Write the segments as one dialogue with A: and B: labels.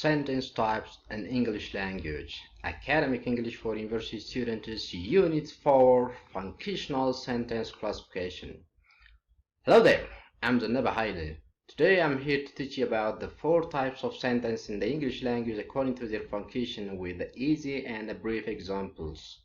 A: Sentence Types in English Language, Academic English for University Students, Unit 4, Functional Sentence Classification. Hello there, I'm Zanaba Haile. Today I'm here to teach you about the 4 types of sentence in the English language according to their function with easy and brief examples.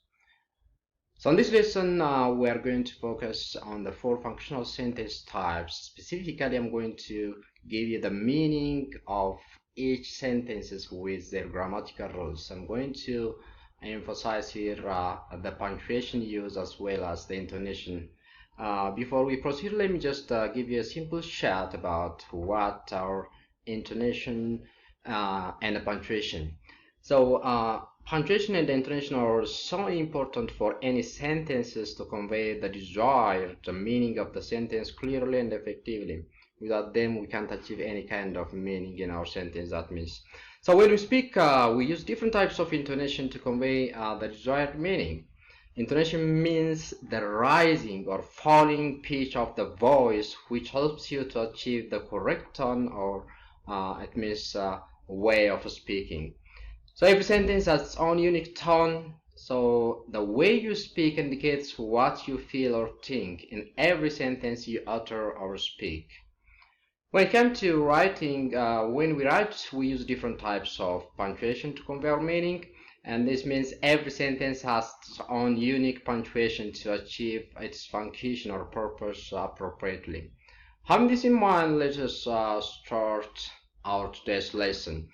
A: So in this lesson, we are going to focus on the 4 functional sentence types. Specifically, I'm going to give you the meaning of each sentences with their grammatical rules. I'm going to emphasize here the punctuation use as well as the intonation. Before we proceed, let me just give you a simple chat about what our intonation and the punctuation. So punctuation and intonation are so important for any sentences to convey the desired meaning of the sentence clearly and effectively. Without them, we can't achieve any kind of meaning in our sentence, that means. So when we speak, we use different types of intonation to convey the desired meaning. Intonation means the rising or falling pitch of the voice, which helps you to achieve the correct tone, or it means way of speaking. So every sentence has its own unique tone. So the way you speak indicates what you feel or think in every sentence you utter or speak. When it comes to writing, when we write, we use different types of punctuation to convey our meaning, and this means every sentence has its own unique punctuation to achieve its function or purpose appropriately. Having this in mind, let us start our today's lesson.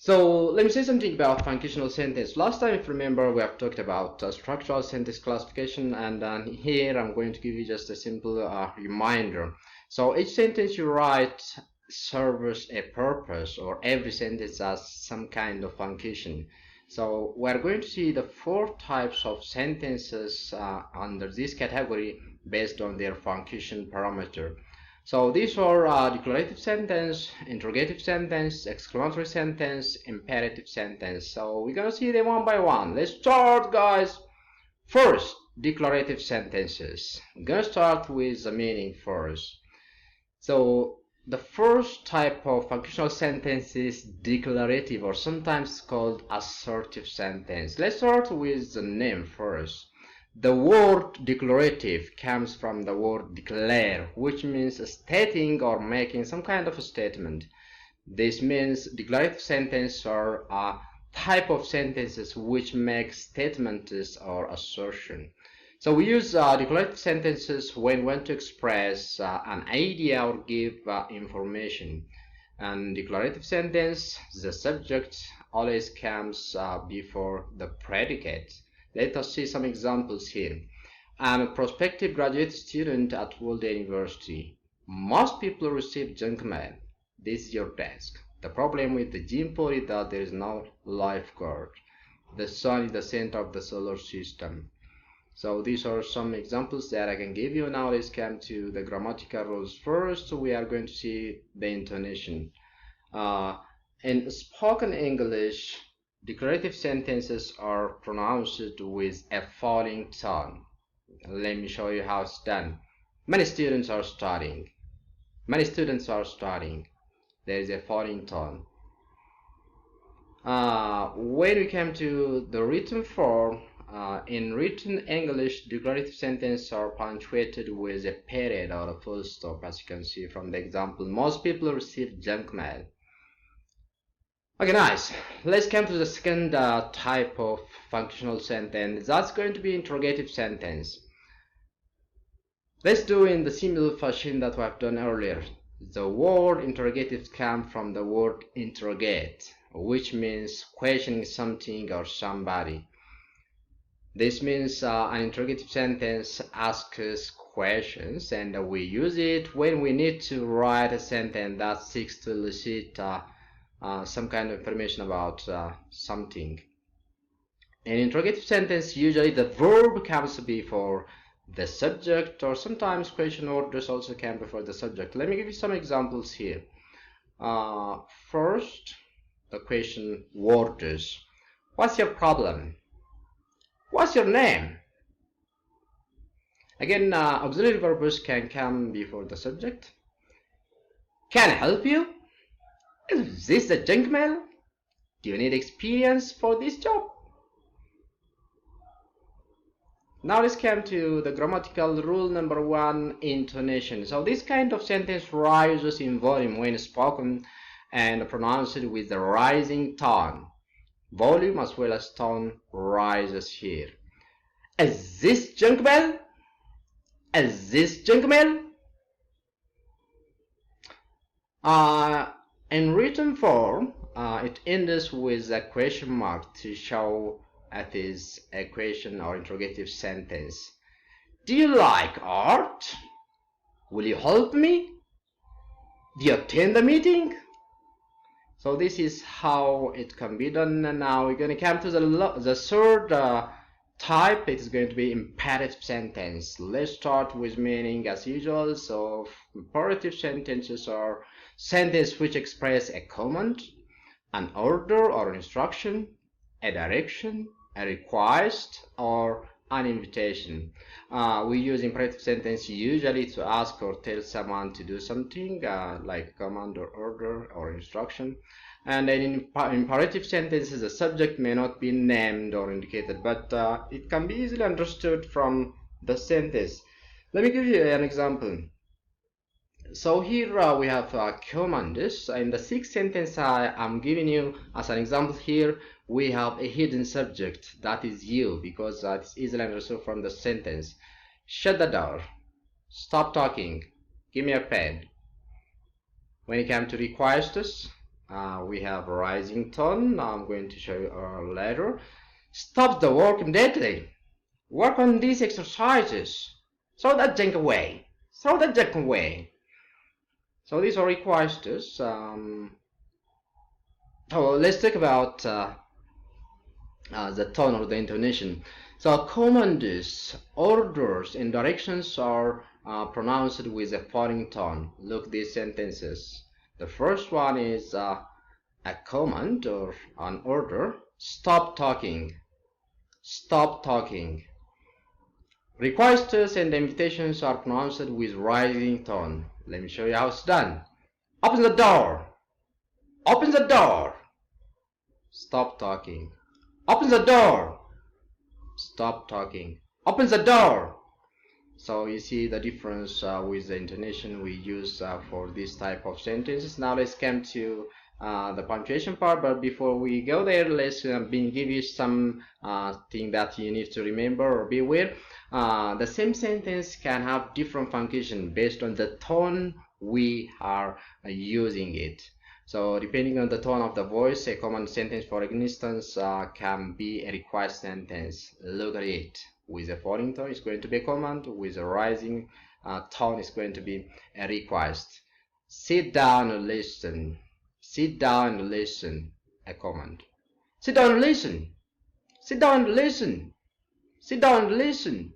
A: So let me say something about functional sentence. Last time, if you remember, we have talked about structural sentence classification, and here I'm going to give you just a simple reminder. So each sentence you write serves a purpose, or every sentence has some kind of function. So we're going to see the 4 types of sentences under this category based on their function parameter. So these are declarative sentence, interrogative sentence, exclamatory sentence, imperative sentence. So we're gonna see them one by one. Let's start, guys. First, declarative sentences. I'm gonna start with the meaning first. So the first type of functional sentence is declarative, or sometimes called assertive sentence. Let's start with the name first. The word declarative comes from the word declare, which means stating or making some kind of a statement. This means declarative sentences are a type of sentences which make statements or assertion. So we use declarative sentences when we want to express an idea or give information. And declarative sentence, the subject always comes before the predicate. Let us see some examples here. I'm a prospective graduate student at World University. Most people receive junk mail. This is your desk. The problem with the gym pool is that there is no lifeguard. The sun is the center of the solar system. So these are some examples that I can give you. Now let's come to the grammatical rules. First, we are going to see the intonation. In spoken English, declarative sentences are pronounced with a falling tone. Let me show you how it's done. Many students are studying. Many students are studying. There is a falling tone. When we come to the written form, in written English, declarative sentences are punctuated with a period or a full stop, as you can see from the example. Most people receive junk mail. Okay, nice. Let's come to the second type of functional sentence. That's going to be interrogative sentence. Let's do in the similar fashion that we have done earlier. The word interrogative comes from the word interrogate, which means questioning something or somebody. This means an interrogative sentence asks questions, and we use it when we need to write a sentence that seeks to elicit some kind of information about something. In interrogative sentence, usually the verb comes before the subject, or sometimes question orders also come before the subject. Let me give you some examples here. First, the question orders. What's your problem? What's your name? Again, auxiliary verbs can come before the subject. Can I help you? Is this a junk mail? Do you need experience for this job? Now let's come to the grammatical rule number 1, intonation. So this kind of sentence rises in volume when spoken and pronounced with the rising tone. Volume as well as tone rises here. Is this junk mail? Is this junk mail? In written form, it ends with a question mark to show it is a question or interrogative sentence. Do you like art? Will you help me? Do you attend the meeting? So this is how it can be done. And now we're going to come to the third type. It is going to be imperative sentence. Let's start with meaning as usual. So imperative sentences are sentences which express a command, an order or an instruction, a direction, a request, or an invitation. We use imperative sentence usually to ask or tell someone to do something like command or order or instruction. And then in imperative sentences, the subject may not be named or indicated, but it can be easily understood from the sentence. Let me give you an example. So here we have commands. In the sixth sentence I am giving you as an example here, we have a hidden subject, that is you, because it's easily understood from the sentence. Shut the door. Stop talking. Give me a pen. When it comes to requests, we have rising tone. I'm going to show you later. Stop the work immediately. Work on these exercises. Throw that junk away. Throw that junk away. So these are requests. So let's talk about the tone or the intonation. So commands, orders, and directions are pronounced with a falling tone. Look these sentences. The first one is a command or an order. Stop talking. Stop talking. Requests and invitations are pronounced with rising tone. Let me show you how it's done. Open the door. Open the door. Stop talking. Open the door. Stop talking. Open the door. So you see the difference with the intonation we use for this type of sentences. Now let's come to the punctuation part, but before we go there, let's give you some thing that you need to remember or be aware. The same sentence can have different function based on the tone we are using it. So depending on the tone of the voice, a command sentence, for instance, can be a request sentence. Look at it. With a falling tone, it's going to be a command. With a rising tone, it's going to be a request. Sit down and listen. Sit down and listen. A command. Sit down and listen. Sit down and listen. Sit down and listen.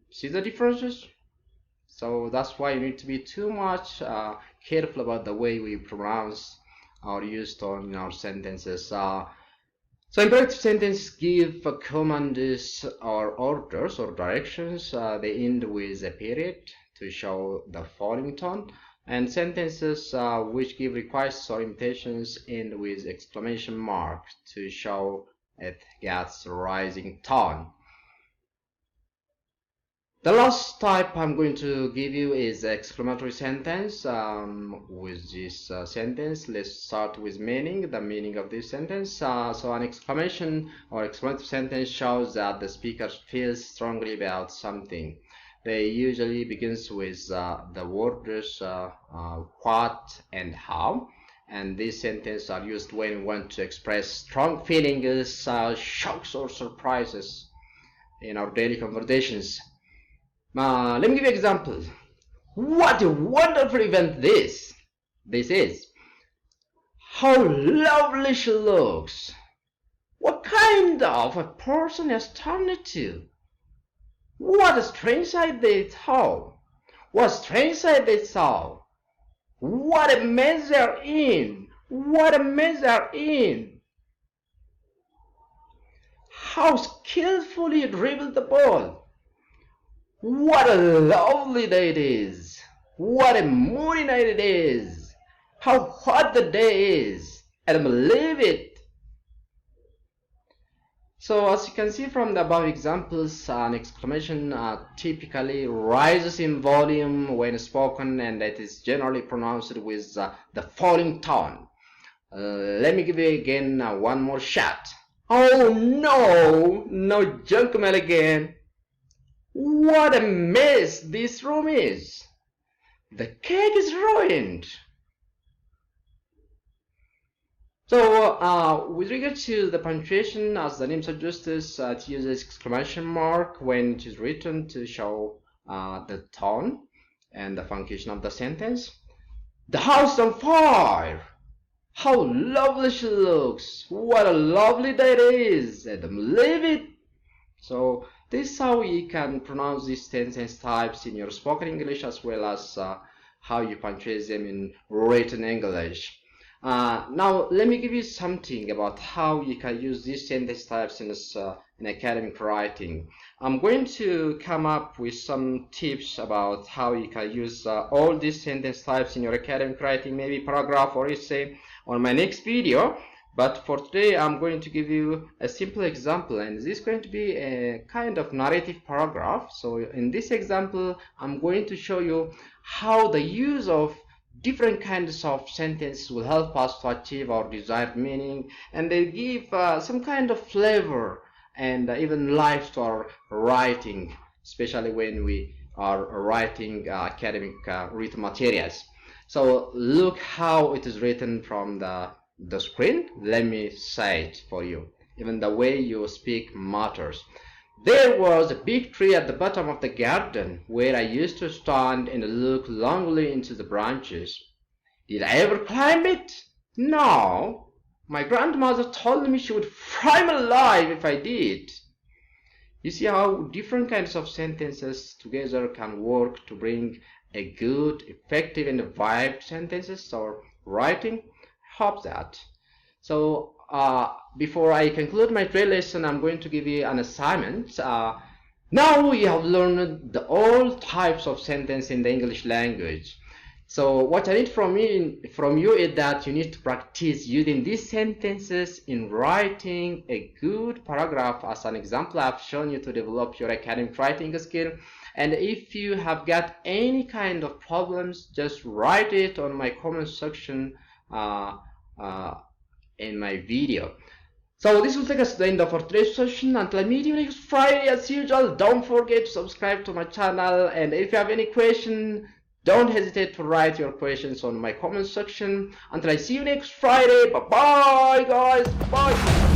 A: See the differences? So that's why you need to be too much careful about the way we pronounce or use tone in our sentences. So imperative sentences give commands or orders or directions. They end with a period to show the falling tone. And sentences which give requests or invitations end with exclamation mark to show it gets rising tone. The last type I'm going to give you is exclamatory sentence. With this sentence, let's start with meaning, the meaning of this sentence. So an exclamation or exclamative sentence shows that the speaker feels strongly about something. They usually begins with the words what and how, and these sentences are used when we want to express strong feelings, shocks or surprises in our daily conversations. Let me give you an example. What a wonderful event this is. How lovely she looks. What kind of a person has turned to? What a strange sight they saw. What a strange sight they saw. What a mess they're in. What a mess they're in. How skillfully you dribbled the ball. What a lovely day it is. What a moody night it is. how hot the day is. I don't believe it. So as you can see from the above examples, an exclamation typically rises in volume when spoken, and it is generally pronounced with the falling tone. Let me give you again one more shot. Oh no, no junk mail again. What a mess this room is. The cake is ruined. So with regard to the punctuation, as the name suggests, it uses exclamation mark when it is written to show the tone and the function of the sentence. The house is on fire. How lovely she looks. What a lovely day it is. I don't believe it. So this is how you can pronounce these sentence types in your spoken English, as well as how you punctuate them in written English. Now let me give you something about how you can use these sentence types in academic writing. I'm going to come up with some tips about how you can use all these sentence types in your academic writing, maybe paragraph or essay, on my next video. But for today, I'm going to give you a simple example, and this is going to be a kind of narrative paragraph. So in this example, I'm going to show you how the use of different kinds of sentences will help us to achieve our desired meaning, and they give some kind of flavor and even life to our writing, especially when we are writing academic written materials. So look how it is written from the screen. Let me say it for you. Even the way you speak matters. There was a big tree at the bottom of the garden where I used to stand and look longingly into the branches. Did I ever climb it? No. My grandmother told me she would fry me alive if I did. You see how different kinds of sentences together can work to bring a good, effective, and vibed sentences or writing. Hope that. So before I conclude my trade lesson, I'm going to give you an assignment. Now you have learned all types of sentence in the English language. So what I need from you is that you need to practice using these sentences in writing a good paragraph. As an example, I've shown you to develop your academic writing skill. And if you have got any kind of problems, just write it on my comment section in my video. So this will take us to the end of our today's session. Until I meet you next Friday, as usual, don't forget to subscribe to my channel. And if you have any question, don't hesitate to write your questions on my comment section. Until I see you next Friday, bye bye guys, bye.